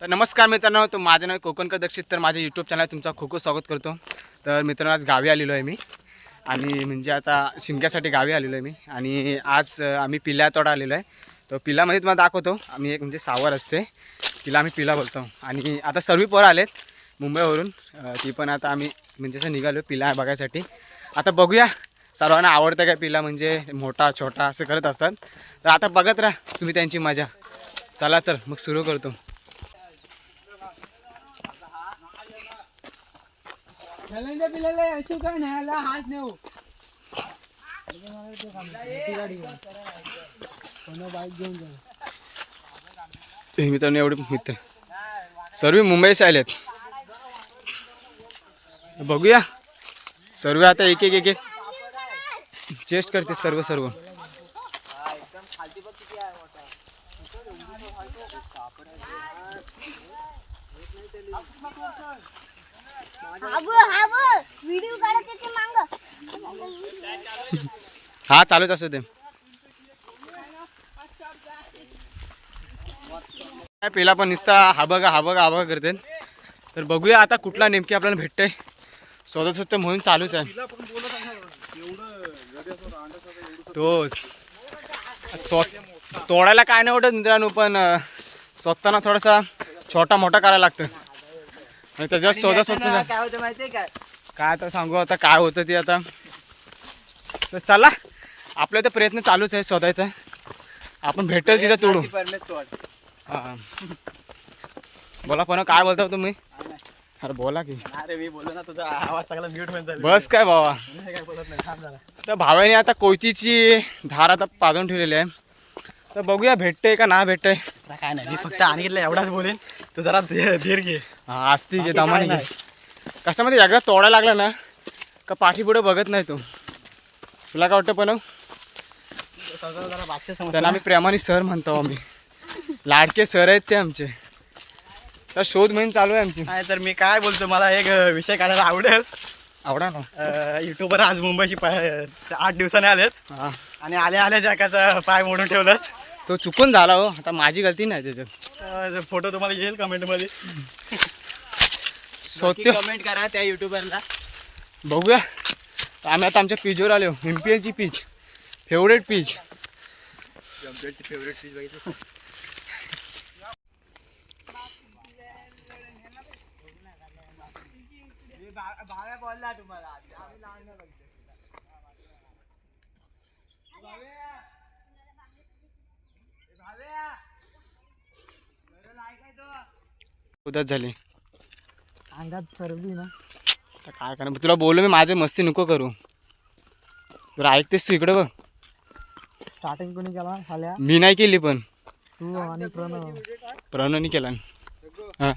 तर नमस्कार मित्रांनो, तो माझं नाव कोकणकर दक्षित. तर माझ्या यूट्यूब चॅनल तुमचा खूप खूप स्वागत करतो. तर मित्रांनो, आज गावी आलेलो आहे मी आणि म्हणजे आता शिमग्यासाठी गावी आलेलो आहे मी. आणि आज आम्ही पिल्ला तोडा आलेलो आहे. तो पिल्लामध्ये तुम्हाला दाखवतो. आम्ही एक म्हणजे सावर असते तिला आम्ही पिल्ला बोलतो. आणि आता सर्व पोरं आलेत मुंबईवरून, ती पण आता आम्ही म्हणजे असं निघालो पिल्ला बघायसाठी. आता बघूया सर्वांना आवडतं काय पिल्ला, म्हणजे मोठा छोटा असं करत असतात. तर आता बघत राहा तुम्ही त्यांची मजा. चला तर मग सुरू करतो. मित्रांनो, एवढे मित्र सर्व मुंबईचे आलेत. बघूया सर्व आता एक एक एक एक चेस्ट करते सर्व. हा चालूच असू दे. पेला पण नुसता हा बघा करते. तर बघूया आता कुठला नेमकी आपल्याला भेटतंय. स्वतः म्हणून चालूच आहे तोच. तोडायला काय नाही वाटत मित्रांनो, पण स्वतःना थोडासा छोटा मोठा करायला लागतं. आणि त्याच्यात स्वतः काय होतं माहितीये काय तर सांगू आता काय होतं ते आता. तर चला, आपला तर प्रयत्न चालूच आहे शोधायचा. आपण भेटेल तिथं तोडू. हां बोला पण काय बोलता तुम्ही. अरे बोला की. अरे मी बोललो ना, तुझा आवाज सगळा म्यूट होऊन जाईल. बस काय बाबा. काय बोलत नाही, थांब जरा. तर भावाने आता कोयतीची धार आता पाजून ठेवलेली आहे. तर बघूया भेटते का नाही भेटते. काय नाही, मी फक्त आणखीला एवढाच बोलेन, तू जरा धीर घे. हा असती घे, दमाने घे. कसं मध्ये एकदा तोडायला लागला ना का पाठी पुढे बघत नाही तो. तुला काय वाटतं पण जरा बादशाह समज. त्यांना आम्ही प्रेमाने सर म्हणतो. आम्ही लाडके सर आहेत ते आमचे. तर शोध मोहीम चालू आहे आमची. नाही तर मी काय बोलतो, मला एक विषय काढायला आवडेल. आवडा ना. युट्यूबर आज मुंबईशी 8 दिवसाने आलेत हा, आणि आल्या जगाचा पाय मोडून ठेवलं. तो चुकून झाला हो. आता माझी गलती नाही त्याच्यात. फोटो तुम्हाला येईल कमेंटमध्ये. सत्य कमेंट करा त्या युट्यूबरला. बघूया. आम्ही आता आमच्या पीचवर आलो. MPLची pitch, favourite pitch. Favourite pitch बघितलं. भाव्या बोलला तुम्हाला उदास झाले अंगात चरबी ना. आता काय करणार. तुला बोललो मी, माझी मस्ती नको करू. तुला ऐकतेस तू इकडे बघ. स्टार्टिंग कोणी केला खाल्या? मी नाही केली, पण तू आणि प्रणवनी केला. हां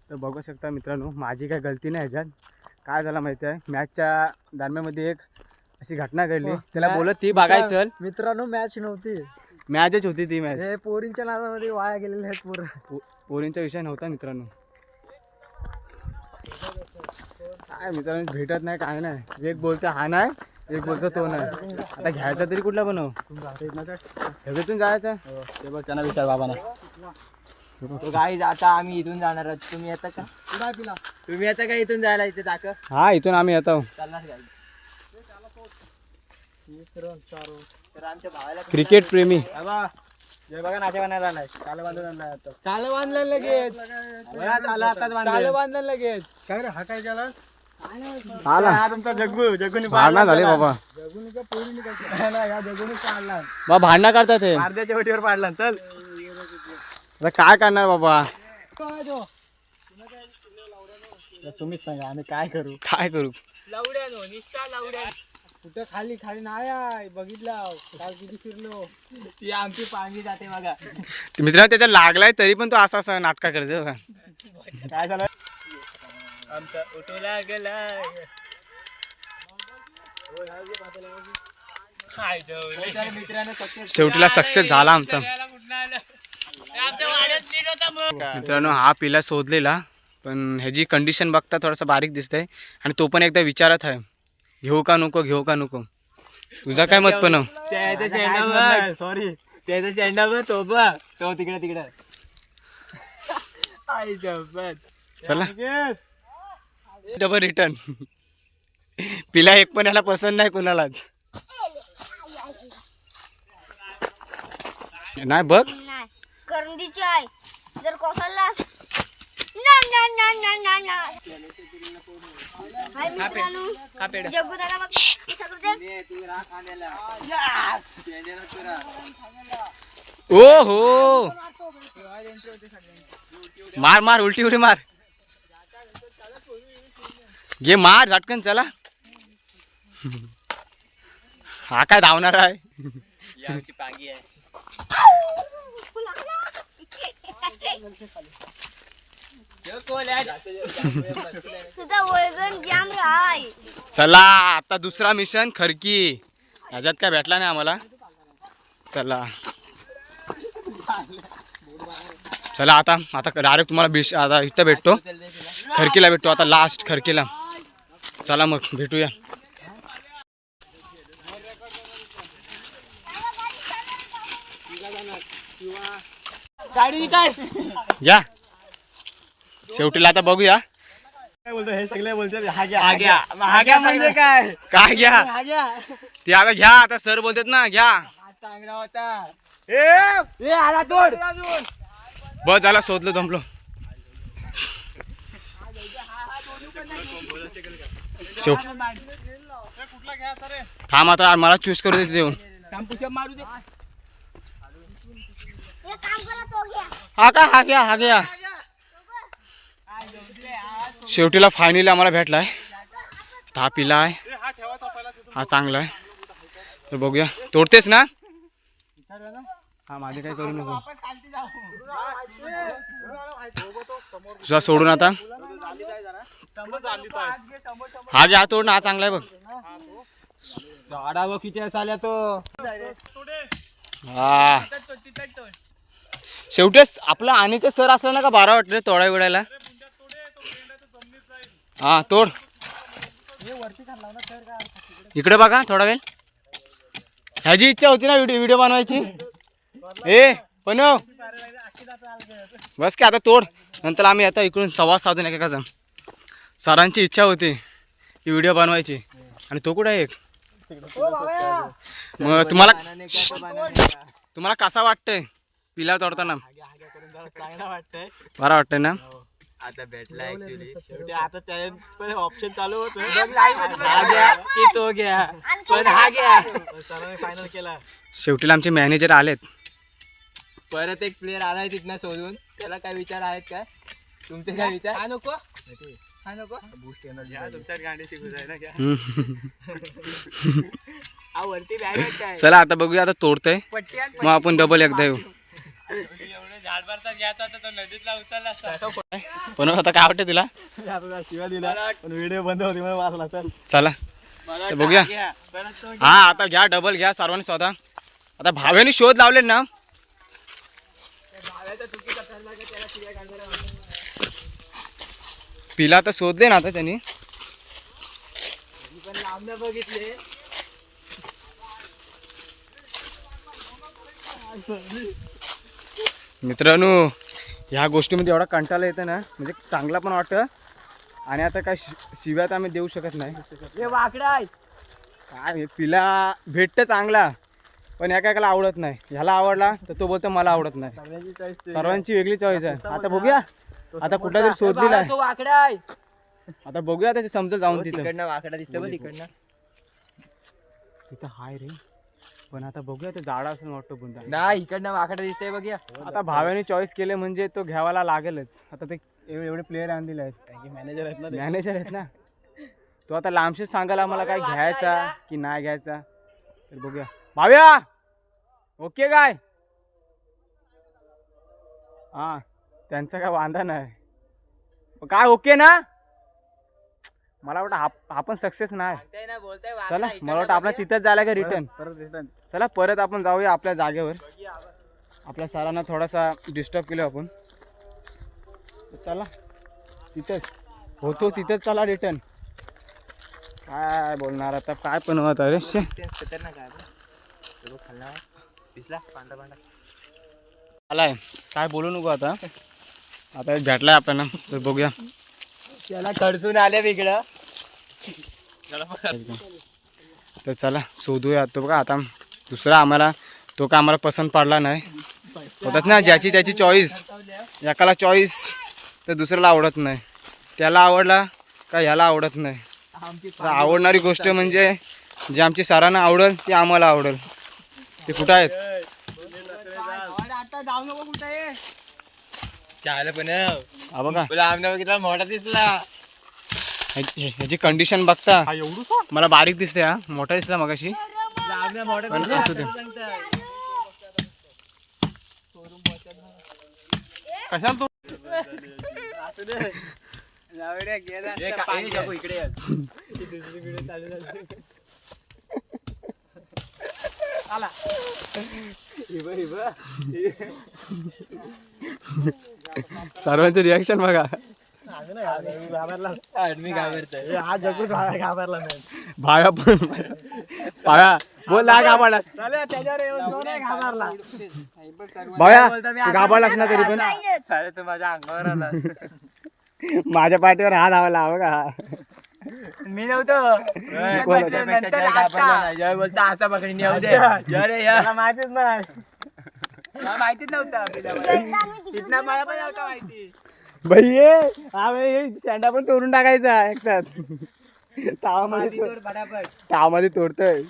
तर बघू शकता मित्रांनो, माझी काय गलती नाही ह्याच्यात. काय झालं माहिती आहे, मॅचच्या दरम्यानमध्ये एक अशी घटना घडली. त्याला बोलत ती बघायचं चल. मित्रांनो, मॅच नव्हती, मॅचच होती ती मॅच. हे पोरींच्या नादामध्ये वाया गेलेले आहेत पोरं. पोरींचा विषय नव्हता मित्रांनो. काय मित्रांनो भेटत नाही काय नाही. एक बोलतो हा नाही, एक बोलतो तो नाही. आता घ्यायचा तरी कुठला बनव. ह्याच्यातून जायचं ते बघ, त्यांना विचार बाबांना. तो गाईज आता आम्ही इथून जाणार आहोत. तुम्ही येता का? तुम्ही येता का इथून जायला? इथे दाखव. हा इथून आम्ही येतो. चालणार गाईज. तर आमच्या भावाला क्रिकेट प्रेमी. बघा नाचे बनायला आलाय. चाल बांधून आणलाय. चाल बांधलं लगेच. चाल बांधलं लगेच. काय रे, हा काय केला? आला तुमचा जग्गूनी भांडणं झाले बाबा. जग्गूनी पाडला. बा भांडणं करतात हे. अर्ध्याच्या वटीवर पाडला. चल आता काय करणार बाबा. तुम्हीच सांगा, आम्ही काय करू. काय करू. कुठं खाली नाही आहे. बघितलं काल किती फिरलो. ती आमची पाणी जाते बघा. मित्रांनो त्याच्या लागलाय तरी पण तो असा असा नाटका करतो बघा. काय झालं आमचा उठू लागलाय. शेवटीला सक्सेस झाला आमचा. मित्रांनो हा पिला शोधलेला, पण ह्याची कंडिशन बघता थोडासा बारीक दिसतंय. आणि तो पण एकदा विचारत आहे घेऊ का नको. तुझा काय मत पण. त्याचा शेंडा सॉरी त्याचा शेंडा तो बघ तो तिकडे चला डबल रिटर्न. पिला एक पण याला पसंत नाही कुणालाच. नाही बघ नाही करंदीची आहे जर कोसळलास ना ना ना ना ना ना हाय मित्रांनो जग्गू दादा बघ कसं करते. ओ हो मार मार उलटी उडी मार. घे मार झटकन चला. हा काय धावणार आहे. तुझा वजन जाम राय. चला आता दुसरा मिशन खरकी. ह्याच्यात काय भेटला नाही आम्हाला. चला चला आता आता डायरेक्ट तुम्हाला आता इथं भेटतो. खरकीला भेटतो आता लास्ट खरकीला. चला मग भेटूया. गाडी काय या शेवटीला आता बघूया काय बोलतो हे सगळे बोलतात हाग्या म्हणजे काय काय घ्या हाग्या ते आता घ्या. आता सर बोलतात ना घ्या. चांगला होता ए आला तोड बस झाला शोधलो जमलो. शेव थांब आता मला चूज करू देते देऊन. मारू दे. एक काम करा तो घ्या. हा का हा घ्या. शेवटीला फायनली आम्हाला भेटलाय. हा पिला आहे. हा चांगला आहे. तर बघूया तोडतेस ना. हा माझे काय करू नको. तुझा सोडून आता हा घ्या तोड ना. हा चांगला आहे बघ. झाडा बघ किती आल्या तो. हा शेवटीच आपला आणि ते सर असला ना का बारा वाटतं तोडा बिडायला. हा तोड इकडे बघा थोडा वेळ. ह्याची इच्छा होती ना व्हिडिओ बनवायची. ए बनव बस की आता तोड. नंतर आम्ही आता इकडून संवाद साधून एका सरांची इच्छा होती की व्हिडिओ बनवायची. आणि तो कुठे आहे एक. मग तुम्हाला कसा वाटतंय पिला तोडताना. चांगला वाटतंय बरा वाटतंय ना. आता भेटला ऍक्च्युली आता त्या ऑप्शन चालू होतं हा घ्या की तो घ्या पण हा घ्या. सरांनी फायनल केला. शेवटीला आमचे मॅनेजर आलेत. परत एक प्लेअर आलाय तिथनं शोधून. त्याला काय विचार आहेत काय तुमचे काय विचार. हा नको हा नको बूस्ट एनर्जी तुमच्यात गाण्याची गुजाय ना घ्या. हा वरती बॅग काय. चला आता बघूया आता तोडतंय मग आपण डबल एकदा येऊ. पण आता काय वाटतं तुला. शिवा दिला पण व्हिडिओ बंद होती म्हणून वाचला. चल चला तर बघूया. हा आता घ्या डबल घ्या सर्वांनी स्वतः. आता भाव्याने शोध लावले ना. पिला तर शोधले ना आता त्यांनी. पण लांब बघितले. मित्रांनो ह्या गोष्टीमध्ये एवढा कंटाळा येतं ना म्हणजे चांगला पण वाटतं. आणि आता काय शिव्यात आम्ही देऊ शकत नाही. हे वाकडा आहे काय हे पिला भेटतं चांगला पण एकाला आवडत नाही. ह्याला आवडला तर तो बोलतो मला आवडत नाही. सर्वांची वेगळी चॉईस आहे. आता बघूया आता कुठला तरी शोधलेला आहे. तो वाकडा आहे. आता बघूया त्याचे समजेल जाऊन तिथं. तिकडनं वाकडा दिसतो बघ तिकडनं. तिथं हाय रे पण आता बघूया ते झाडा असं वाटतं बुंदा. नाही इकडनं वाकडा दिसतंय बघूया. आता भाव्याने चॉईस केले म्हणजे तो घ्यावाला लागेलच. आता ते एवढे प्लेयर आणलेले आहेत. मॅनेजर आहेत ना मॅनेजर आहेत ना. तो आता लांबशीच सांगायला आम्हाला काय घ्यायचा की नाही घ्यायचा. तर बघूया भाव्या ओके काय. हा त्यांचा काय वांधा नाही. काय ओके ना. मला वाटतं आपण सक्सेस नाही. चला मला वाटतं आपल्या तिथंच जायला का रिटर्न. चला परत आपण जाऊया आपल्या जागेवर. आपल्या सरांना थोडासा डिस्टर्ब केलं आपण. चला तिथंच होतो तिथंच चला रिटर्न. काय बोलणार आता काय पण होत अरे. आलाय काय बोलू नको आता. आता एक भेटलाय आपल्याला, तर बघूया. त्याला खडसून आले वेगळं. तर चला शोधूया. तो बघा आता दुसरा आम्हाला तो का आम्हाला पसंत पडला नाही. होतात ना ज्याची त्याची चॉईस. एकाला चॉईस तर दुसऱ्याला आवडत नाही. त्याला आवडला का ह्याला आवडत नाही. तर आवडणारी गोष्ट म्हणजे जे आमची सरांना आवडेल ते आम्हाला आवडेल. ते कुठं आहेत? आता जाऊ नको कुठे चाल पण हा बघा तुला आमना बघितला मोठा दिसला. ह्याची कंडिशन बघता मला बारीक दिसते. हा मोठा दिसला मगाशी, पण असू दे. कशाला सर्वांचे रिॲक्शन बघा. भाया पण भाया बोल ना घाबरला. भाया घाबरलास ना तरी पण तू माझ्या अंगावर आला. माझ्या पाठीवर हात लावला बघा. मी नव्हतो बोलता असा पकडून येऊ दे. माहितीच नाही, माहितीच नव्हतं. तिथनं मला पण नव्हतं माहिती. भाई शेंडा पण तोडून टाकायचा एकसाथ. तावामध्ये तोडतोय.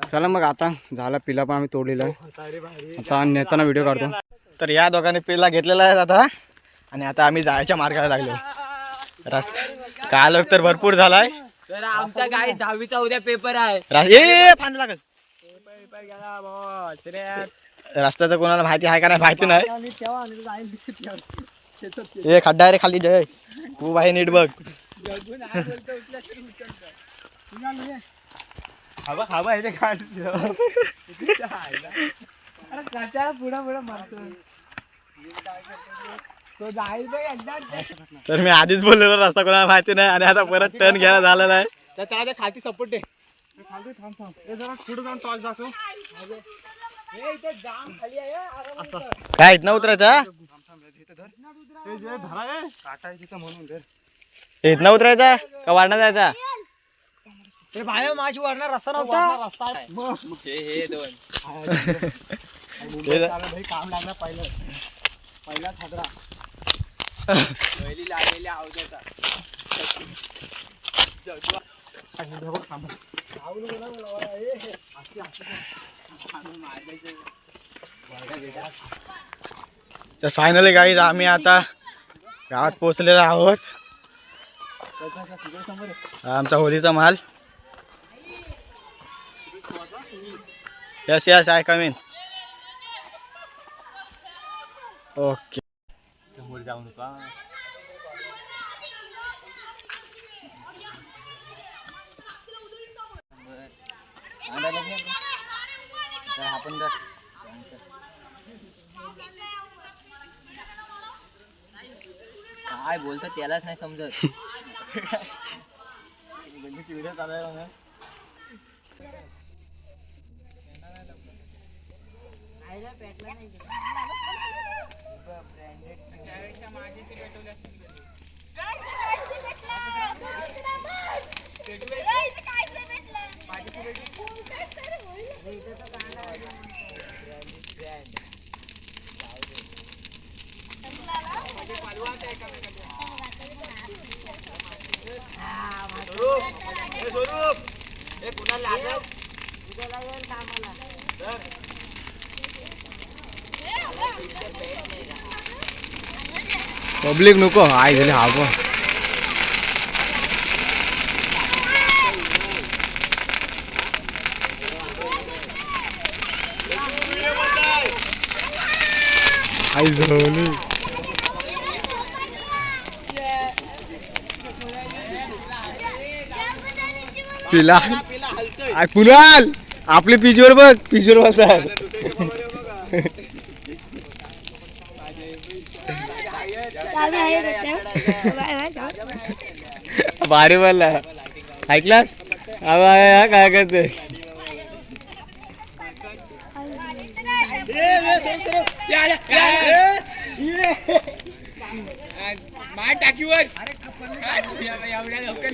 चला मग आता झाला पिला पण आम्ही तोडलेला आहे. आता नेताना व्हिडिओ काढतो. तर या दोघांनी पिल्ला घेतलेला आहे आता, आणि आता आम्ही जायच्या मार्गाला लागलो. रस्ता काल तर भरपूर झालाय. तर आमच्या गाडी 10वीचा उद्या पेपर आहे. फांद लागल. रस्ता तर कोणाला माहिती आहे का नाही माहिती नाही. ए खड्डा आहे रे खाली. जय खूप आहे, नीट बघ. तर मी आधीच बोललेलो रस्ता कोणाला माहिती नाही, आणि आता परत टर्न घ्यायला झालेला आहे. तर त्याला खालती सपोर्ट दे. काय इथनं उतरायचं? इथनं उतरायचा का वाढणार जायचा? माझी वरणार रस्ता नव्हता. काम लागला पहिला खतरा लागलेल्या आवाजाचा. तर फायनली गाईज आम्ही आता गावात पोहोचलेलो आहोत. आमचा होलीचा माल. Yes yes I come in. Okay समोर जाऊ नका. आपण काय बोलतो त्यालाच नाही समजत. पब्लिक नको आय झाले हा गो. आई झोली पिला. कुणाल आपले पिजवर बघ, पिजवर बसतात. भारी बोलला. ऐकलास काय करते. मार टाकीवर एवढ्या लवकर